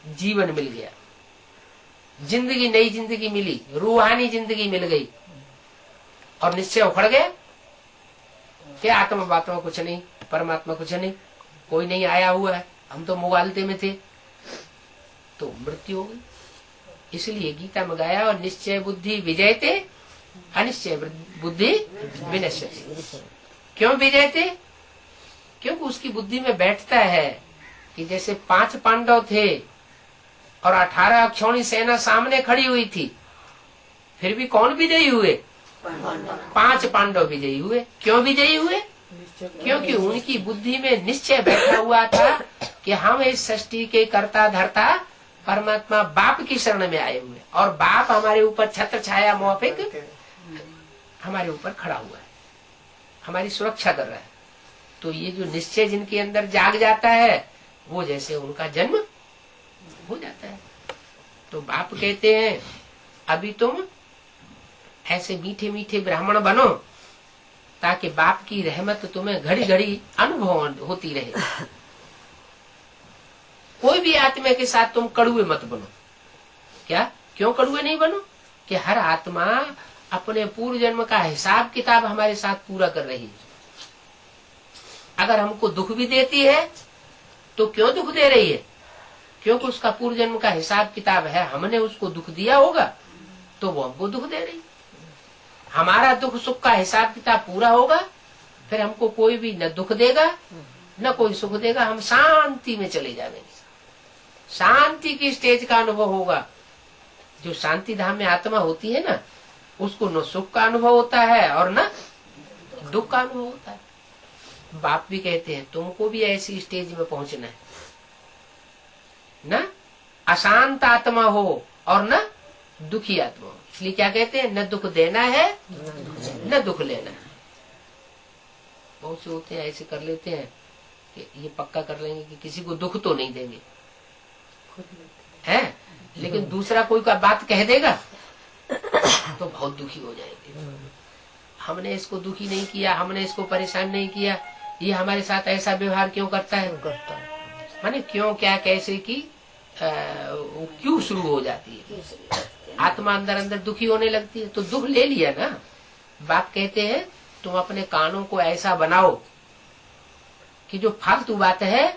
जीवन मिल गया, जिंदगी, नई जिंदगी मिली, रूहानी जिंदगी मिल गई और निश्चय उखड़ गया कि आत्मा बात्मा कुछ नहीं, परमात्मा कुछ नहीं, कोई नहीं आया हुआ है, हम तो मुगालते में थे, तो मृत्यु हो गई। इसलिए गीता में गाया, और निश्चय बुद्धि विजयते अनिश्चय बुद्धि विनश्यति। क्यों विजयते? क्योंकि उसकी बुद्धि में बैठता है कि जैसे 5 पांडव थे और 18 अक्षौणी सेना सामने खड़ी हुई थी, फिर भी कौन विजयी हुए? 5 पांडव विजयी हुए। क्यों विजयी हुए? क्योंकि उनकी बुद्धि में निश्चय बैठा हुआ था कि हम इस सृष्टि के कर्ता धर्ता परमात्मा बाप की शरण में आए हुए, और बाप हमारे ऊपर छत्र छाया मौफिक हमारे ऊपर खड़ा हुआ है, हमारी सुरक्षा कर रहा है। तो ये जो निश्चय जिनके अंदर जाग जाता है, वो जैसे उनका जन्म हो जाता है। तो बाप कहते हैं अभी तुम ऐसे मीठे मीठे ब्राह्मण बनो ताकि बाप की रहमत तुम्हें घड़ी घड़ी अनुभव होती रहे। कोई भी आत्मा के साथ तुम कड़ुए मत बनो। क्या? क्यों कड़ुए नहीं बनो? कि हर आत्मा अपने पूर्व जन्म का हिसाब किताब हमारे साथ पूरा कर रही है। अगर हमको दुख भी देती है तो क्यों दुख दे रही है? क्योंकि उसका पूर्व जन्म का हिसाब किताब है, हमने उसको दुख दिया होगा तो वो हमको दुख दे रही। हमारा दुख सुख का हिसाब किताब पूरा होगा, फिर हमको कोई भी न दुख देगा न कोई सुख देगा, हम शांति में चले जाएंगे। शांति की स्टेज का अनुभव होगा। जो शांति धाम में आत्मा होती है ना, उसको न सुख का अनुभव होता है और न दुख का अनुभव होता है। बाप भी कहते हैं तुमको भी ऐसी स्टेज में पहुंचना है, न अशांत आत्मा हो और न दुखी आत्मा हो। इसलिए क्या कहते हैं? न दुख देना है न दुख लेना है। बहुत से होते हैं ऐसे कर लेते हैं कि ये पक्का कर लेंगे कि किसी को दुख तो नहीं देंगे, है, लेकिन दूसरा कोई का बात कह देगा तो बहुत दुखी हो जाएंगे। हमने इसको दुखी नहीं किया, हमने इसको परेशान नहीं किया, ये हमारे साथ ऐसा व्यवहार क्यों करता है? माने क्यों, क्या, कैसे की क्यों शुरू हो जाती है। आत्मा अंदर अंदर दुखी होने लगती है। तो दुख ले लिया ना। बाप कहते हैं तुम अपने कानों को ऐसा बनाओ कि जो फालतू बात है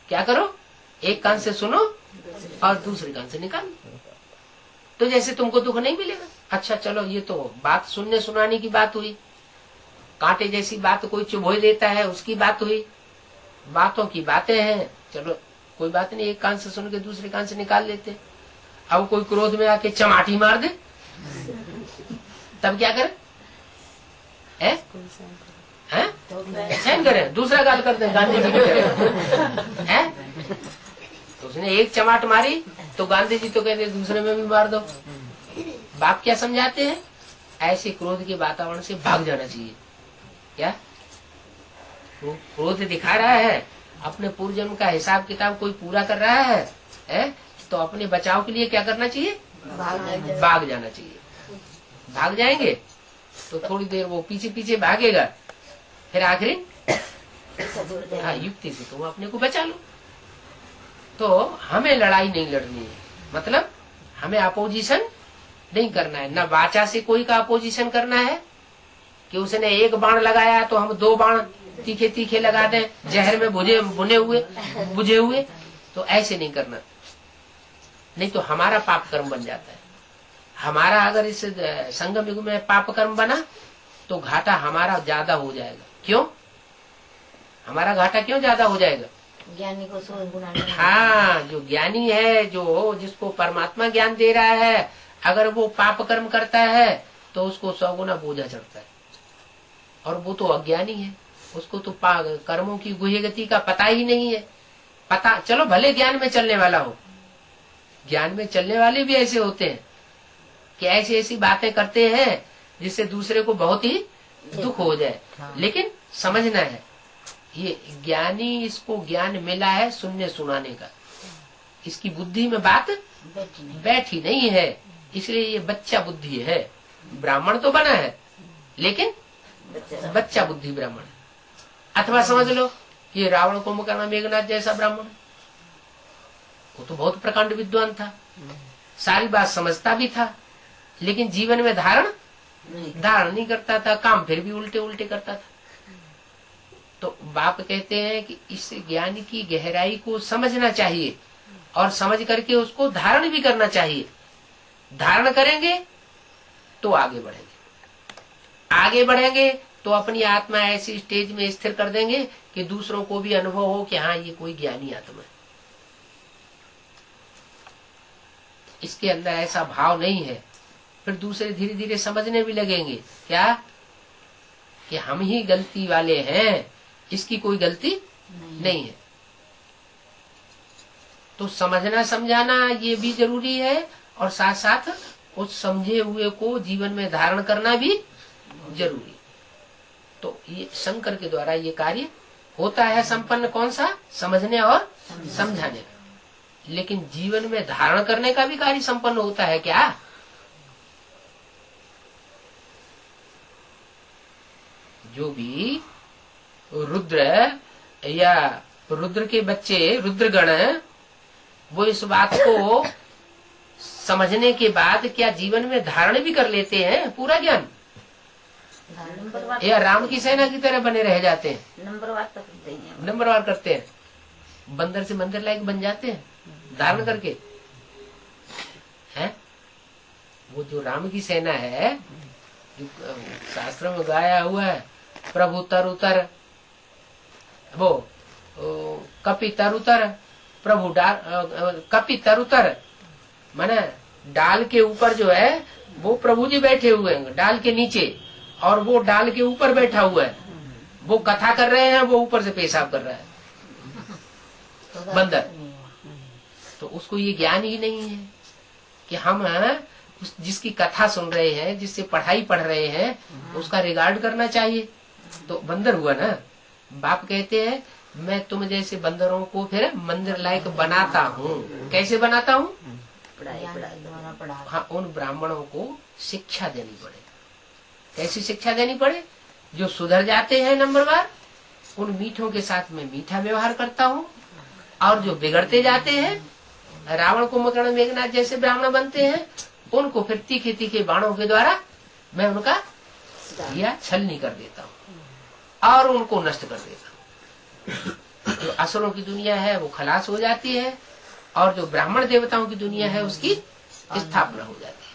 क्या करो, एक कान से सुनो और दूसरे कान से निकालो, तो जैसे तुमको दुख नहीं मिलेगा। अच्छा चलो, ये तो बात सुनने सुनाने की बात हुई, कांटे जैसी बात कोई चुभोई देता है उसकी बात हुई, बातों की बातें हैं, चलो कोई बात नहीं, एक कान से सुन के दूसरे कान से निकाल लेते। अब कोई क्रोध में आके चमाटी मार दे तब क्या करे? सहन करे, दूसरा गाल करते हैं गांधी जी की। तो उसने एक चमाट मारी तो गांधी जी तो कहते दूसरे में भी मार दो। बाप क्या समझाते हैं? ऐसे क्रोध के वातावरण से भाग जाना चाहिए। क्या क्रोध दिखा रहा है, अपने पूर्व जन्म का हिसाब किताब कोई पूरा कर रहा है, तो अपने बचाव के लिए क्या करना चाहिए? भाग जाना चाहिए। भाग जाएंगे तो थोड़ी देर वो पीछे पीछे भागेगा, फिर आखिरी युक्ति से तुम अपने को बचा लो। तो हमें लड़ाई नहीं लड़नी है, मतलब हमें अपोजिशन नहीं करना है। न वाचा से कोई का अपोजिशन करना है कि उसने एक बाण लगाया तो हम 2 बाण तीखे तीखे लगा दें, जहर में बुझे हुए, तो ऐसे नहीं करना, नहीं तो हमारा पाप कर्म बन जाता है। हमारा अगर इस संगम युग में पाप कर्म बना तो घाटा हमारा ज्यादा हो जाएगा। क्यों हमारा घाटा क्यों ज्यादा हो जाएगा? ज्ञानी को 100 गुना। हाँ, जो ज्ञानी है, जो जिसको परमात्मा ज्ञान दे रहा है, अगर वो पाप कर्म करता है तो उसको 100 गुना बोझा चढ़ता है। और वो तो अज्ञानी है, उसको तो कर्मों की गुह्य गति का पता ही नहीं है। पता चलो भले ज्ञान में चलने वाला हो, ज्ञान में चलने वाले भी ऐसे होते हैं कि ऐसी ऐसी बातें करते हैं जिससे दूसरे को बहुत ही दुख हो जाए। लेकिन समझना है, ये ज्ञानी, इसको ज्ञान मिला है सुनने सुनाने का, इसकी बुद्धि में बात बैठी नहीं है, इसलिए ये बच्चा बुद्धि है। ब्राह्मण तो बना है लेकिन बच्चा बुद्धि ब्राह्मण है। अथवा समझ लो ये रावण कुंभकर्ण मेघनाथ जैसा ब्राह्मण है, वो तो बहुत प्रकांड विद्वान था, सारी बात समझता भी था, लेकिन जीवन में धारण नहीं करता था, काम फिर भी उल्टे उल्टे करता था। तो बाप कहते हैं कि इस ज्ञान की गहराई को समझना चाहिए और समझ करके उसको धारण भी करना चाहिए। धारण करेंगे तो आगे बढ़ेंगे तो अपनी आत्मा ऐसी स्टेज में स्थिर कर देंगे कि दूसरों को भी अनुभव हो कि हाँ, ये कोई ज्ञानी आत्मा है। इसके अंदर ऐसा भाव नहीं है, फिर दूसरे धीरे धीरे समझने भी लगेंगे क्या कि हम ही गलती वाले हैं, इसकी कोई गलती नहीं है। तो समझना समझाना ये भी जरूरी है, और साथ साथ उस समझे हुए को जीवन में धारण करना भी जरूरी है। तो ये शंकर के द्वारा ये कार्य होता है संपन्न। कौन सा? समझने और समझाने का। लेकिन जीवन में धारण करने का भी कार्य संपन्न होता है क्या? जो भी रुद्र या रुद्र के बच्चे रुद्रगण, वो इस बात को समझने के बाद क्या जीवन में धारण भी कर लेते हैं पूरा ज्ञान, या राम की सेना की तरह बने रह जाते हैं? नंबरवार करते हैं, बंदर से मंदिर लायक बन जाते हैं धारण करके, हैं? वो जो राम की सेना है, जो शास्त्र में गाया हुआ है, प्रभु तरुतर, वो कपि तरुतर, प्रभु कपि तरुतर, माने डाल के ऊपर जो है वो प्रभु जी बैठे हुए हैं, डाल के नीचे, और वो डाल के ऊपर बैठा हुआ है, वो कथा कर रहे हैं, वो ऊपर से पेशाब कर रहा है बंदर। तो उसको ये ज्ञान ही नहीं है कि हम जिसकी कथा सुन रहे हैं, जिससे पढ़ाई पढ़ रहे हैं, उसका रिगार्ड करना चाहिए। तो बंदर हुआ ना। बाप कहते हैं मैं तुम जैसे बंदरों को फिर मंदिर लायक बनाता हूँ। कैसे बनाता हूँ? हाँ, उन ब्राह्मणों को शिक्षा देनी पड़े। कैसी शिक्षा देनी पड़े? जो सुधर जाते हैं नंबरवार, उन मीठों के साथ में मीठा व्यवहार करता हूँ, और जो बिगड़ते जाते हैं, रावण कुंभकर्ण मेघनाथ जैसे ब्राह्मण बनते हैं, उनको फिर तीखे तीखे बाणों के द्वारा मैं उनका या छलनी कर देता हूँ और उनको नष्ट कर देता हूँ। जो असुरों की दुनिया है वो खलास हो जाती है, और जो ब्राह्मण देवताओं की दुनिया है उसकी स्थापना हो जाती है।